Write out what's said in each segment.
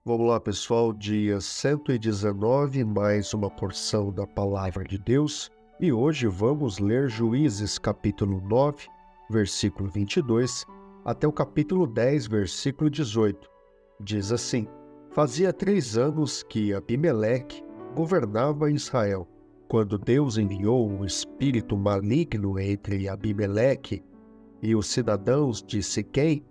Vamos lá, pessoal, dia 119, mais uma porção da Palavra de Deus. E hoje vamos ler Juízes capítulo 9, versículo 22, até o capítulo 10, versículo 18. Diz assim: Fazia 3 anos que Abimeleque governava Israel, quando Deus enviou um espírito maligno entre Abimeleque e os cidadãos de Siquém,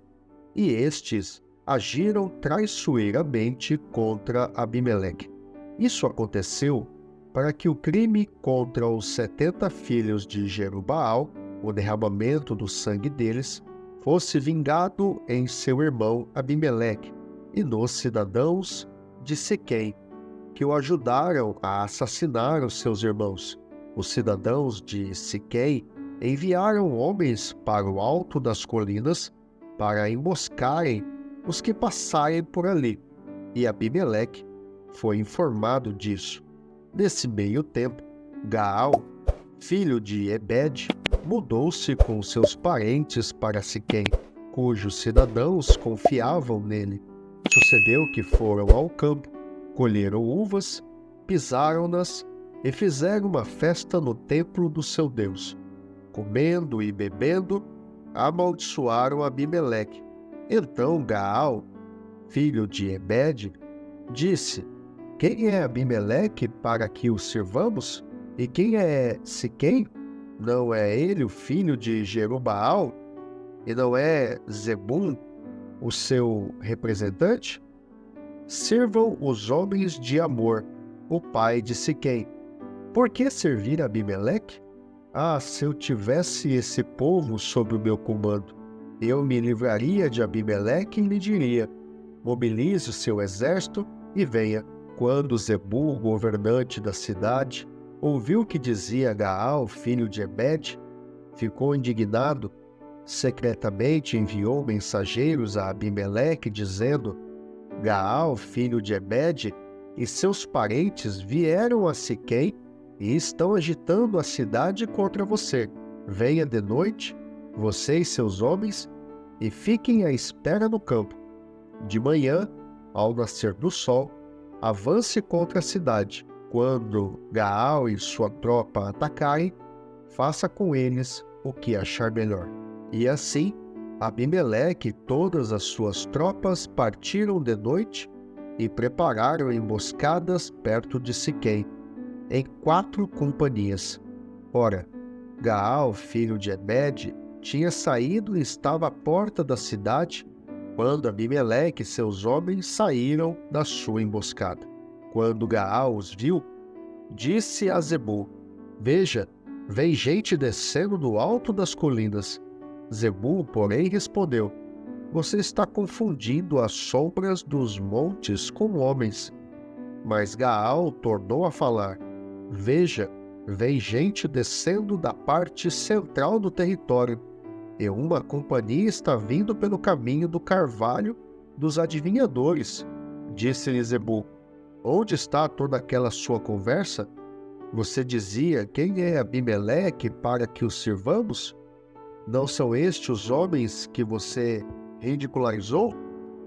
e estes agiram traiçoeiramente contra Abimeleque. Isso aconteceu para que o crime contra os 70 filhos de Jerubaal, o derramamento do sangue deles, fosse vingado em seu irmão Abimeleque e nos cidadãos de Siquém, que o ajudaram a assassinar os seus irmãos. Os cidadãos de Siquém enviaram homens para o alto das colinas para emboscarem os que passarem por ali, e Abimeleque foi informado disso. Nesse meio tempo, Gaal, filho de Ebed, mudou-se com seus parentes para Siquém, cujos cidadãos confiavam nele. Sucedeu que foram ao campo, colheram uvas, pisaram-nas e fizeram uma festa no templo do seu Deus. Comendo e bebendo, amaldiçoaram Abimeleque. Então Gaal, filho de Ebed, disse: Quem é Abimeleque para que o sirvamos? E quem é Siquém? Não é ele o filho de Jerubaal? E não é Zebum o seu representante? Sirvam os homens de Amor, o pai de Siquém. Por que servir Abimeleque? Se eu tivesse esse povo sob o meu comando, eu me livraria de Abimeleque e lhe diria: mobilize o seu exército e venha. Quando Zebul, governante da cidade, ouviu o que dizia Gaal, filho de Ebed, ficou indignado. Secretamente enviou mensageiros a Abimeleque, dizendo: Gaal, filho de Ebed, e seus parentes vieram a Siquém e estão agitando a cidade contra você. Venha de noite, você e seus homens, e fiquem à espera no campo. De manhã, ao nascer do sol, avance contra a cidade. Quando Gaal e sua tropa atacarem, faça com eles o que achar melhor. E assim, Abimeleque e todas as suas tropas partiram de noite e prepararam emboscadas perto de Siquém, em 4 companhias. Ora, Gaal, filho de Ebed, tinha saído e estava à porta da cidade quando Abimeleque e seus homens saíram da sua emboscada. Quando Gaal os viu, disse a Zebul: Veja, vem gente descendo do alto das colinas. Zebul, porém, respondeu: Você está confundindo as sombras dos montes com homens. Mas Gaal tornou a falar: Veja, vem gente descendo da parte central do território, e uma companhia está vindo pelo caminho do carvalho dos adivinhadores. Disse-lhe Zebul: Onde está toda aquela sua conversa? Você dizia: Quem é Abimeleque para que o sirvamos? Não são estes os homens que você ridicularizou?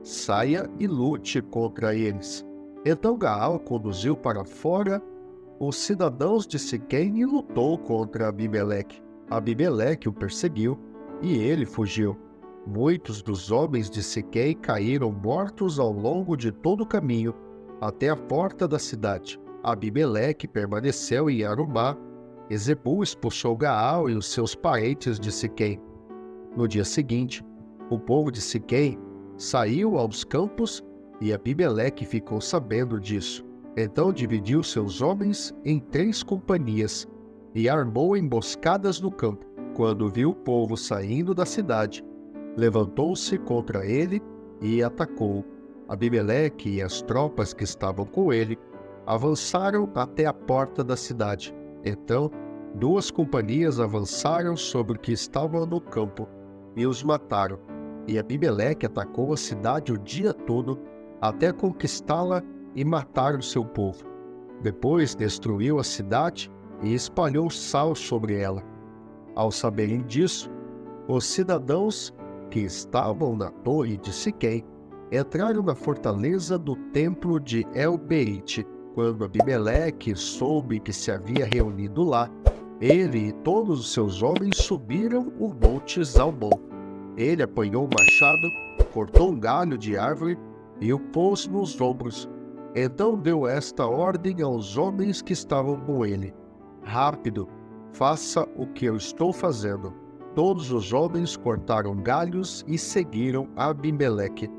Saia e lute contra eles. Então Gaal conduziu para fora os cidadãos de Siquém e lutou contra Abimeleque. Abimeleque o perseguiu e ele fugiu. Muitos dos homens de Siquém caíram mortos ao longo de todo o caminho até a porta da cidade. Abimeleque permaneceu em Arumá e Zebul expulsou Gaal e os seus parentes de Siquém. No dia seguinte, o povo de Siquém saiu aos campos e Abimeleque ficou sabendo disso. Então dividiu seus homens em 3 companhias e armou emboscadas no campo. Quando viu o povo saindo da cidade, levantou-se contra ele e atacou. Abimeleque e as tropas que estavam com ele avançaram até a porta da cidade. Então, 2 companhias avançaram sobre os que estavam no campo e os mataram. E Abimeleque atacou a cidade o dia todo até conquistá-la e matar o seu povo. Depois destruiu a cidade e espalhou sal sobre ela. Ao saberem disso, os cidadãos que estavam na torre de Siquém entraram na fortaleza do templo de El-Beite. Quando Abimeleque soube que se havia reunido lá, ele e todos os seus homens subiram o monte Zalmon. Ele apanhou o machado, cortou um galho de árvore e o pôs nos ombros. Então deu esta ordem aos homens que estavam com ele: rápido, faça o que eu estou fazendo. Todos os homens cortaram galhos e seguiram Abimeleque.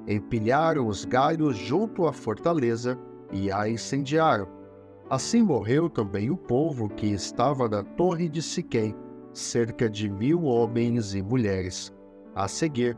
Empilharam os galhos junto à fortaleza e a incendiaram. Assim morreu também o povo que estava na torre de Siquém, cerca de 1000 homens e mulheres. A seguir,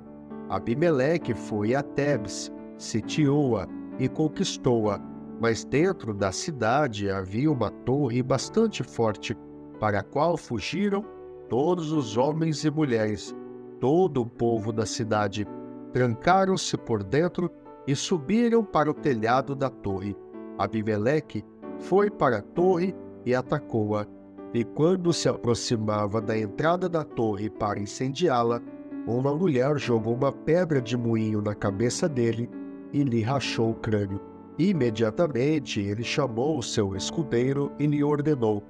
Abimeleque foi a Tebes, sitiou-a e conquistou-a, mas dentro da cidade havia uma torre bastante forte, para a qual fugiram todos os homens e mulheres. Todo o povo da cidade trancaram-se por dentro e subiram para o telhado da torre. Abimeleque foi para a torre e atacou-a. E quando se aproximava da entrada da torre para incendiá-la, uma mulher jogou uma pedra de moinho na cabeça dele e lhe rachou o crânio. Imediatamente ele chamou o seu escudeiro e lhe ordenou: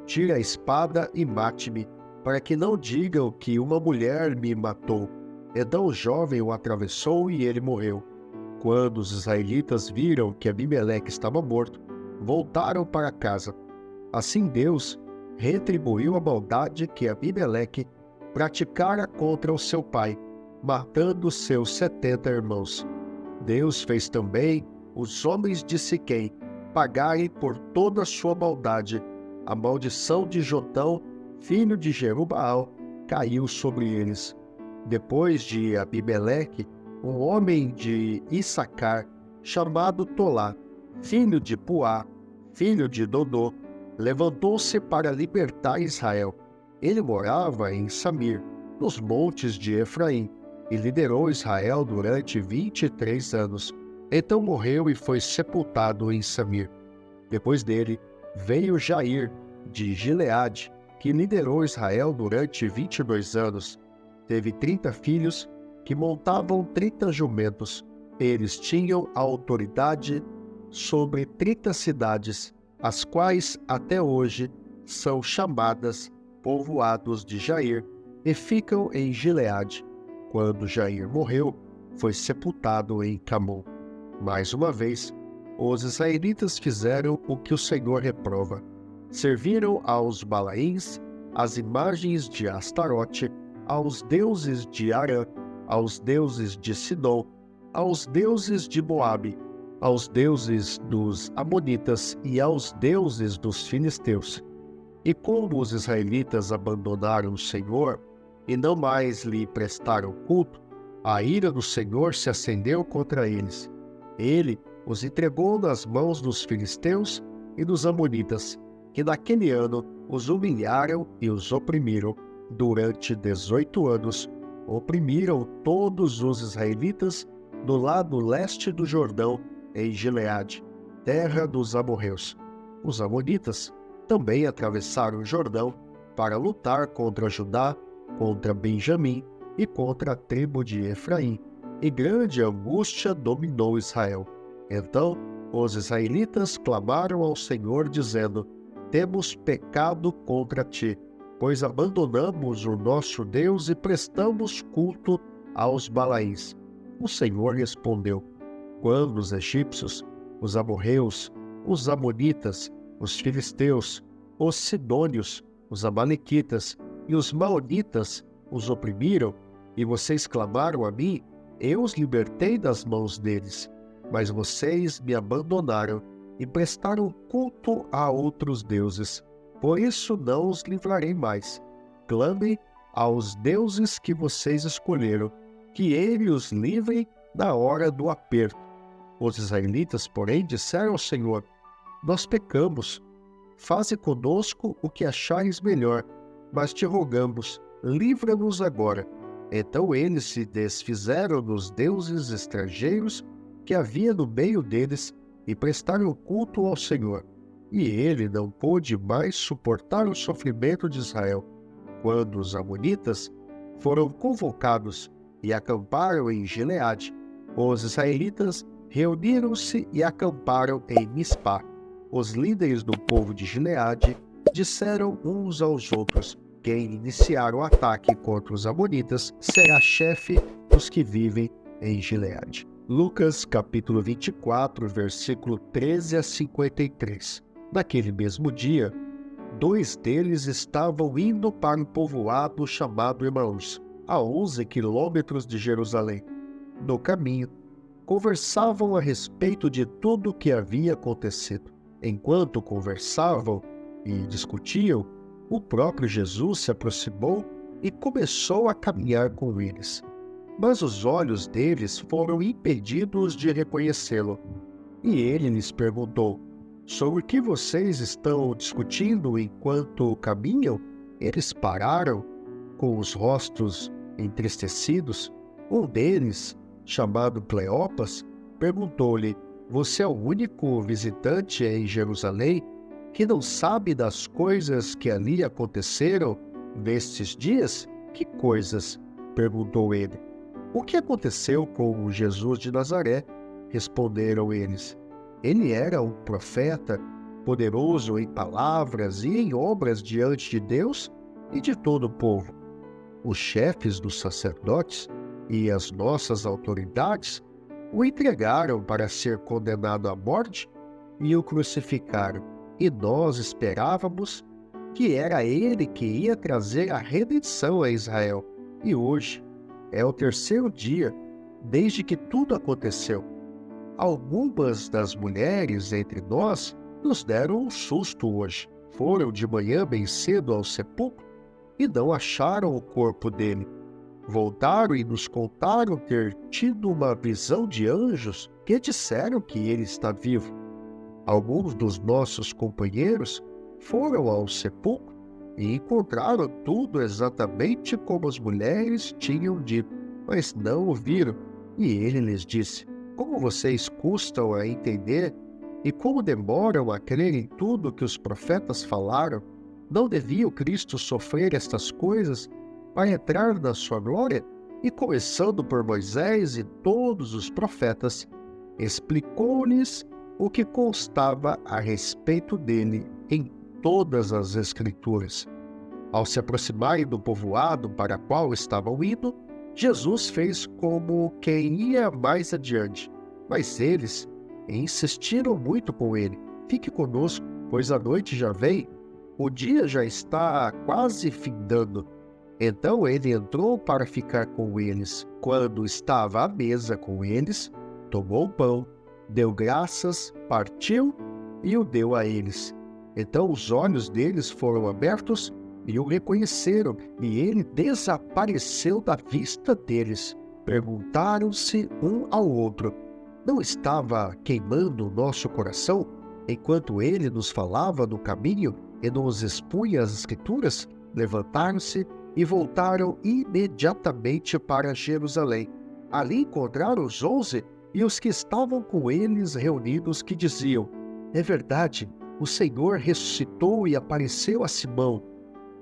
tire a espada e mate-me, para que não digam que uma mulher me matou. Então o jovem o atravessou e ele morreu. Quando os israelitas viram que Abimeleque estava morto, voltaram para casa. Assim Deus retribuiu a maldade que Abimeleque praticara contra o seu pai, matando seus 70 irmãos. Deus fez também os homens de Siquém pagarem por toda a sua maldade. A maldição de Jotão, filho de Jerubaal, caiu sobre eles. Depois de Abimeleque, um homem de Issacar, chamado Tolá, filho de Puá, filho de Dodô, levantou-se para libertar Israel. Ele morava em Samir, nos montes de Efraim, e liderou Israel durante 23 anos. Então morreu e foi sepultado em Samir. Depois dele, veio Jair, de Gileade, que liderou Israel durante 22 anos. Teve 30 filhos, que montavam 30 jumentos. Eles tinham a autoridade sobre 30 cidades, as quais até hoje são chamadas povoados de Jair, e ficam em Gileade. Quando Jair morreu, foi sepultado em Camon. Mais uma vez, os israelitas fizeram o que o Senhor reprova. Serviram aos Balaíns, às imagens de Astarote, aos deuses de Arã, aos deuses de Sidom, aos deuses de Moabe, aos deuses dos Amonitas e aos deuses dos Filisteus. E como os israelitas abandonaram o Senhor e não mais lhe prestaram culto, a ira do Senhor se acendeu contra eles. Ele os entregou nas mãos dos filisteus e dos amonitas, que naquele ano os humilharam e os oprimiram. Durante 18 anos, oprimiram todos os israelitas do lado leste do Jordão, em Gileade, terra dos amorreus. Os amonitas também atravessaram o Jordão para lutar contra Judá, contra Benjamim e contra a tribo de Efraim, e grande angústia dominou Israel. Então os israelitas clamaram ao Senhor, dizendo: temos pecado contra ti, pois abandonamos o nosso Deus e prestamos culto aos Balaíns. O Senhor respondeu: quando os egípcios, os amorreus, os amonitas, os filisteus, os sidônios, os amalequitas e os maonitas os oprimiram, e vocês clamaram a mim, eu os libertei das mãos deles. Mas vocês me abandonaram e prestaram culto a outros deuses. Por isso não os livrarei mais. Clamem aos deuses que vocês escolheram, que ele os livre na hora do aperto. Os israelitas, porém, disseram ao Senhor: nós pecamos. Faze conosco o que achares melhor, mas te rogamos, livra-nos agora. Então eles se desfizeram dos deuses estrangeiros que havia no meio deles e prestaram culto ao Senhor. E ele não pôde mais suportar o sofrimento de Israel. Quando os amonitas foram convocados e acamparam em Gileade, Os israelitas reuniram-se e acamparam em Mispá. Os líderes do povo de Gileade disseram uns aos outros: quem iniciar o ataque contra os amonitas será chefe dos que vivem em Gileade. Lucas capítulo 24, versículo 13 a 53. Naquele mesmo dia, 2 deles estavam indo para um povoado chamado Emaús, a 11 quilômetros de Jerusalém. No caminho, conversavam a respeito de tudo o que havia acontecido. Enquanto conversavam e discutiam, o próprio Jesus se aproximou e começou a caminhar com eles. Mas os olhos deles foram impedidos de reconhecê-lo. E ele lhes perguntou: sobre o que vocês estão discutindo enquanto caminham? Eles pararam, com os rostos entristecidos. Um deles, chamado Cleopas, perguntou-lhe: você é o único visitante em Jerusalém que não sabe das coisas que ali aconteceram nestes dias? Que coisas? Perguntou ele. O que aconteceu com Jesus de Nazaré? Responderam eles. Ele era um profeta, poderoso em palavras e em obras diante de Deus e de todo o povo. Os chefes dos sacerdotes e as nossas autoridades o entregaram para ser condenado à morte e o crucificaram. E nós esperávamos que era ele que ia trazer a redenção a Israel. E hoje é o 3º dia desde que tudo aconteceu. Algumas das mulheres entre nós nos deram um susto hoje. Foram de manhã bem cedo ao sepulcro e não acharam o corpo dele. Voltaram e nos contaram ter tido uma visão de anjos que disseram que ele está vivo. Alguns dos nossos companheiros foram ao sepulcro e encontraram tudo exatamente como as mulheres tinham dito, mas não o viram. E ele lhes disse: como vocês custam a entender e como demoram a crer em tudo que os profetas falaram? Não devia o Cristo sofrer estas coisas para entrar na sua glória? E começando por Moisés e todos os profetas, explicou-lhes o que constava a respeito dele em todas as Escrituras. Ao se aproximarem do povoado para o qual estavam indo, Jesus fez como quem ia mais adiante, mas eles insistiram muito com ele: fique conosco, pois a noite já vem, o dia já está quase findando. Então ele entrou para ficar com eles. Quando estava à mesa com eles, tomou o pão, deu graças, partiu e o deu a eles. Então os olhos deles foram abertos e o reconheceram, e ele desapareceu da vista deles. Perguntaram-se um ao outro: não estava queimando o nosso coração enquanto ele nos falava no caminho e nos expunha as Escrituras? Levantaram-se e voltaram imediatamente para Jerusalém. Ali encontraram os 11 e os que estavam com eles reunidos, que diziam: é verdade, o Senhor ressuscitou e apareceu a Simão.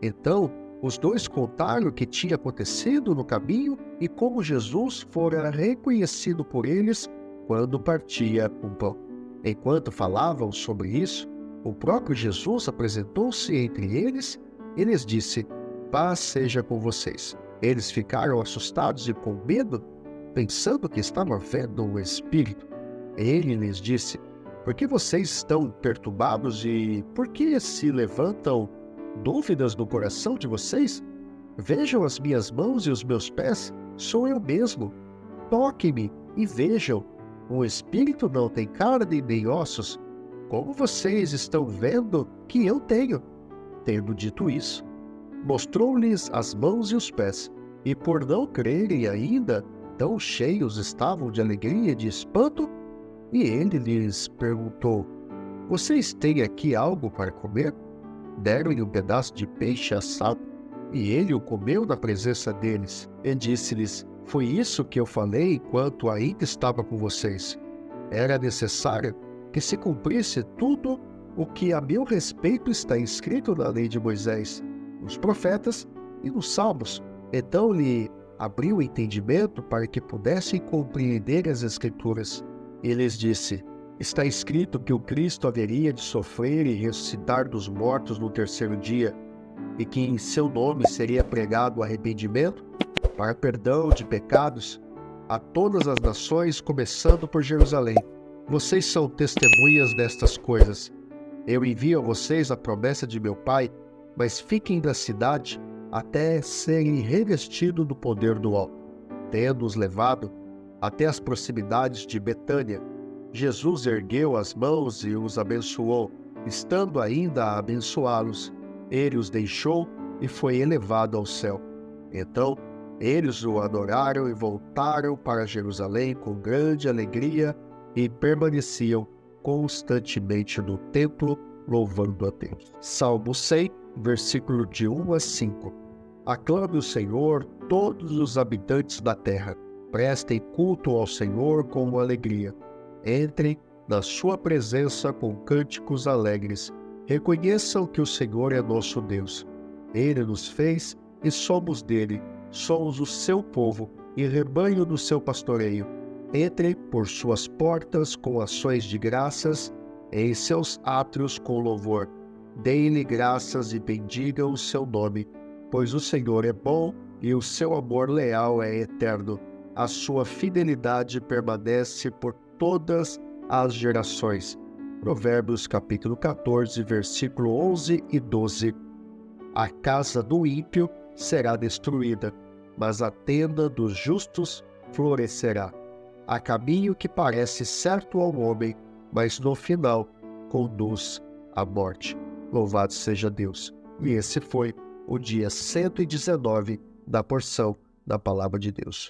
Então os 2 contaram o que tinha acontecido no caminho e como Jesus fora reconhecido por eles quando partia o pão. Enquanto falavam sobre isso, o próprio Jesus apresentou-se entre eles e lhes disse: paz seja com vocês. Eles ficaram assustados e com medo, pensando que estavam vendo um espírito. Ele lhes disse: por que vocês estão perturbados e por que se levantam dúvidas no coração de vocês? Vejam as minhas mãos e os meus pés, sou eu mesmo. Toquem-me e vejam, o espírito não tem carne nem ossos, como vocês estão vendo que eu tenho. Tendo dito isso, mostrou-lhes as mãos e os pés, e por não crerem ainda, tão cheios estavam de alegria e de espanto, e ele lhes perguntou: vocês têm aqui algo para comer? Deram-lhe um pedaço de peixe assado, e ele o comeu na presença deles. E disse-lhes: foi isso que eu falei enquanto ainda estava com vocês. Era necessário que se cumprisse tudo o que a meu respeito está escrito na lei de Moisés, nos profetas e nos salmos. Então lhe abriu o entendimento para que pudessem compreender as Escrituras. E lhes disse: está escrito que o Cristo haveria de sofrer e ressuscitar dos mortos no terceiro dia, e que em seu nome seria pregado o arrependimento para perdão de pecados a todas as nações, começando por Jerusalém. Vocês são testemunhas destas coisas. Eu envio a vocês a promessa de meu Pai, mas fiquem na cidade até serem revestidos do poder do alto. Tendo-os levado até as proximidades de Betânia, Jesus ergueu as mãos e os abençoou. Estando ainda a abençoá-los, ele os deixou e foi elevado ao céu. Então, eles o adoraram e voltaram para Jerusalém com grande alegria e permaneciam constantemente no templo, louvando a Deus. Salmo 100, versículo de 1 a 5. Aclame o Senhor, todos os habitantes da terra. Prestem culto ao Senhor com alegria. Entrem na sua presença com cânticos alegres. Reconheçam que o Senhor é nosso Deus. Ele nos fez e somos dele. Somos o seu povo e rebanho do seu pastoreio. Entrem por suas portas com ações de graças, em seus átrios com louvor. Deem-lhe graças e bendigam o seu nome, pois o Senhor é bom e o seu amor leal é eterno. A sua fidelidade permanece por todas as gerações. Provérbios capítulo 14, versículo 11 e 12. A casa do ímpio será destruída, mas a tenda dos justos florescerá. Há caminho que parece certo ao homem, mas no final conduz à morte. Louvado seja Deus. E esse foi o dia 119 da porção da Palavra de Deus.